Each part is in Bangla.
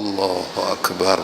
আল্লাহু আকবার।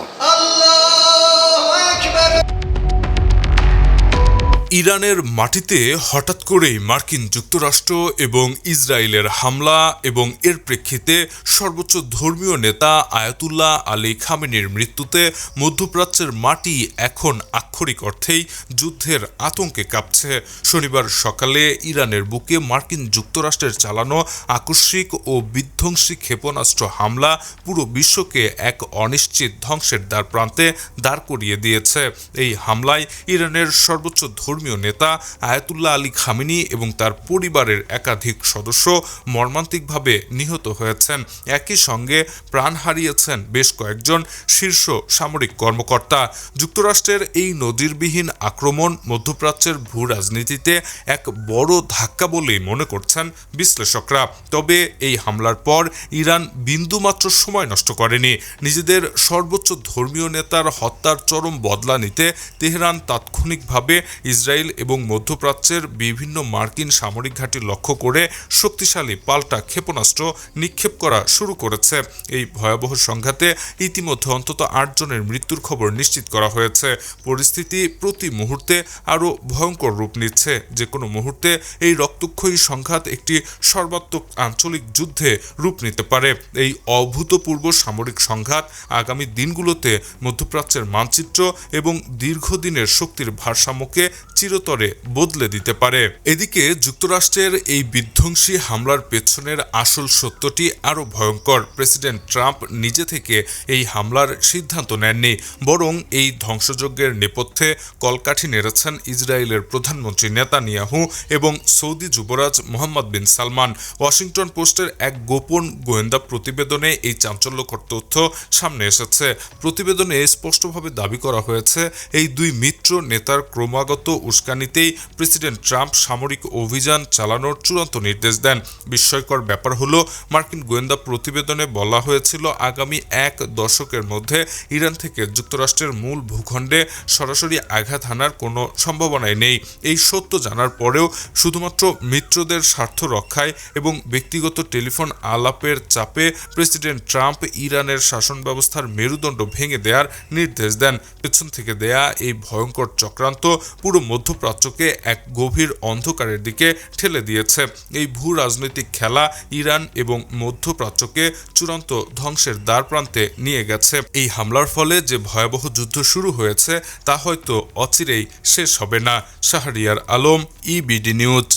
ইরানের মাটিতে হঠাৎ করেই মার্কিন যুক্তরাষ্ট্র এবং ইসরায়েলের হামলা এবং এর প্রেক্ষিতে সর্বোচ্চ ধর্মীয় নেতা আয়াতুল্লাহ আলী খামেনির মৃত্যুতে মধ্যপ্রাচ্যের মাটি এখন আক্ষরিক অর্থেই যুদ্ধের আতঙ্কে কাঁপছে। শনিবার সকালে ইরানের বুকে মার্কিন যুক্তরাষ্ট্রের চালানো আকস্মিক ও বিধ্বংসী ক্ষেপণাস্ত্র হামলা পুরো বিশ্বকে এক অনিশ্চিত ধ্বংসের দ্বারপ্রান্তে দাঁড় করিয়ে দিয়েছে। এই হামলায় ইরানের সর্বোচ্চ ধর্মীয় নেতা আয়াতুল্লাহ আলী খামেনি এবং তার পরিবারের একাধিক সদস্য মর্মান্তিকভাবে নিহত হয়েছেন। একই সঙ্গে প্রাণ হারিয়েছেন বেশ কয়েকজন শীর্ষ সামরিক কর্মকর্তা। যুক্তরাষ্ট্রের এই নজিরবিহীন আক্রমণ মধ্যপ্রাচ্যের ভূ রাজনীতিতে এক বড় ধাক্কা বলেই মনে করছেন বিশ্লেষকরা। তবে এই হামলার পর ইরান বিন্দুমাত্র সময় নষ্ট করেনি। নিজেদের সর্বোচ্চ ধর্মীয় নেতার হত্যার চরম বদলা নিতে তেহরান তাৎক্ষণিকভাবে ইসরায়েল এবং মধ্যপ্রাচ্যের বিভিন্ন মার্কিন সামরিক ঘাঁটি লক্ষ্য করে শক্তিশালী পাল্টা ক্ষেপণাস্ত্র নিক্ষেপ করা শুরু করেছে। এই ভয়াবহ সংঘাতে ইতিমধ্যে অন্তত 8 জনের মৃত্যুর খবর নিশ্চিত করা হয়েছে। পরিস্থিতি প্রতি মুহূর্তে আরও ভয়ঙ্কর রূপ নিচ্ছে। যে কোনো মুহূর্তে এই রক্তক্ষয়ী সংঘাত একটি সর্বাত্মক আঞ্চলিক যুদ্ধে রূপ নিতে পারে। এই অভূতপূর্ব সামরিক সংঘাত আগামী দিনগুলোতে মধ্যপ্রাচ্যের মানচিত্র এবং দীর্ঘদিনের শক্তির ভারসাম্যকে চিরতরে বদলে দিতে পারে। এদিকে যুক্তরাষ্ট্রের এই বিধ্বংসী হামলার পেছনের আসল সত্যটি আরও ভয়ঙ্কর। প্রেসিডেন্ট ট্রাম্প নিজে থেকে এই হামলার সিদ্ধান্ত নেননি, বরং এই ধ্বংসযজ্ঞের নেপথ্যে কলকাঠি নেড়েছেন ইসরায়েলের প্রধানমন্ত্রী নেতানিয়াহু এবং সৌদি যুবরাজ মোহাম্মদ বিন সালমান। ওয়াশিংটন পোস্টের এক গোপন গোয়েন্দা প্রতিবেদনে এই চাঞ্চল্যকর তথ্য সামনে এসেছে। প্রতিবেদনে স্পষ্টভাবে দাবি করা হয়েছে, এই দুই মিত্র নেতার ক্রমাগত উস্কানিতেই প্রেসিডেন্ট ট্রাম্প সামরিক অভিযান চালানোর চূড়ান্ত নির্দেশ দেন। বিস্ময়কর ব্যাপার হলো, মার্কিন গোয়েন্দা প্রতিবেদনে বলা হয়েছিল আগামী 1 দশকের মধ্যে ইরান থেকে যুক্তরাষ্ট্রের মূল ভূখণ্ডে সরাসরি আঘাত হানার কোনো সম্ভাবনাই নেই। এই সত্য জানার পরেও শুধুমাত্র মিত্রদের স্বার্থ রক্ষায় এবং ব্যক্তিগত টেলিফোন আলাপের চাপে প্রেসিডেন্ট ট্রাম্প ইরানের শাসন ব্যবস্থার মেরুদণ্ড ভেঙে দেওয়ার নির্দেশ দেন। পেছন থেকে দেয়া এই ভয়ঙ্কর চক্রান্ত পুরো মধ্যপ্রাচ্যকে এক গভীর অন্ধকারের দিকে ঠেলে দিয়েছে। এই ভূ রাজনৈতিক খেলা ইরান এবং মধ্যপ্রাচ্যকে চূড়ান্ত ধ্বংসের দ্বারপ্রান্তে নিয়ে গেছে। এই হামলার ফলে যে ভয়াবহ যুদ্ধ শুরু হয়েছে তা হয়তো অচিরেই শেষ হবে না। Shahriar Alam, EBD news.